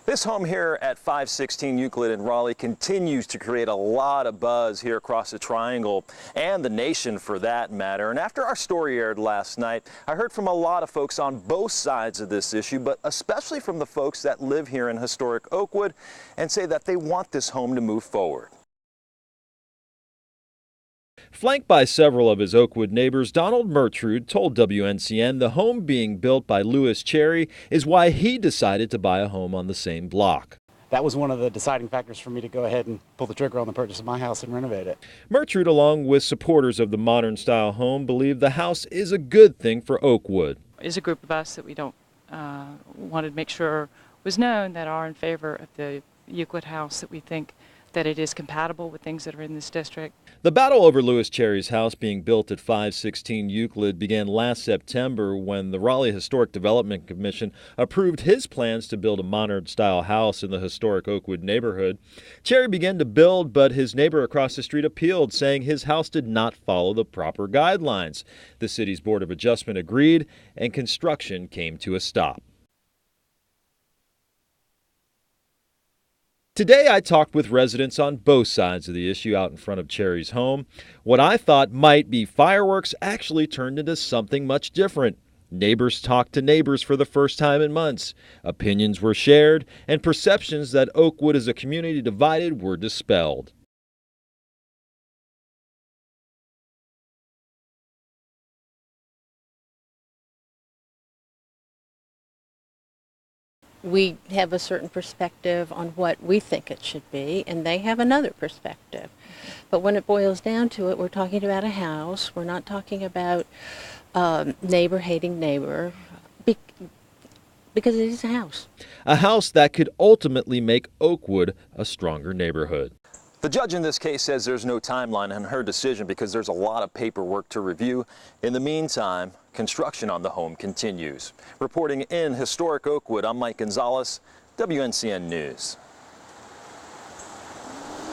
This home here at 516 Euclid in Raleigh continues to create a lot of buzz here across the Triangle and the nation for that matter. And after our story aired last night, I heard from a lot of folks on both sides of this issue, but especially from the folks that live here in historic Oakwood and say that they want this home to move forward. Flanked by several of his Oakwood neighbors, Donald Mertrude told WNCN the home being built by Lewis Cherry is why he decided to buy a home on the same block. That was one of the deciding factors for me to go ahead and pull the trigger on the purchase of my house and renovate it. Mertrude, along with supporters of the modern style home, believe the house is a good thing for Oakwood. There's a group of us that we don't wanted to make sure was known that are in favor of the Euclid house, that we think that it is compatible with things that are in this district. The battle over Lewis Cherry's house being built at 516 Euclid began last September when the Raleigh Historic Development Commission approved his plans to build a modern-style house in the historic Oakwood neighborhood. Cherry began to build, but his neighbor across the street appealed, saying his house did not follow the proper guidelines. The city's Board of Adjustment agreed, and construction came to a stop. Today I talked with residents on both sides of the issue out in front of Cherry's home. What I thought might be fireworks actually turned into something much different. Neighbors talked to neighbors for the first time in months. Opinions were shared, and perceptions that Oakwood is a community divided were dispelled. We have a certain perspective on what we think it should be, and they have another perspective. But when it boils down to it, we're talking about a house. We're not talking about neighbor hating neighbor, because it is a house. A house that could ultimately make Oakwood a stronger neighborhood. The judge in this case says there's no timeline on her decision because there's a lot of paperwork to review. In the meantime, construction on the home continues. Reporting in historic Oakwood, I'm Mike Gonzalez, WNCN News.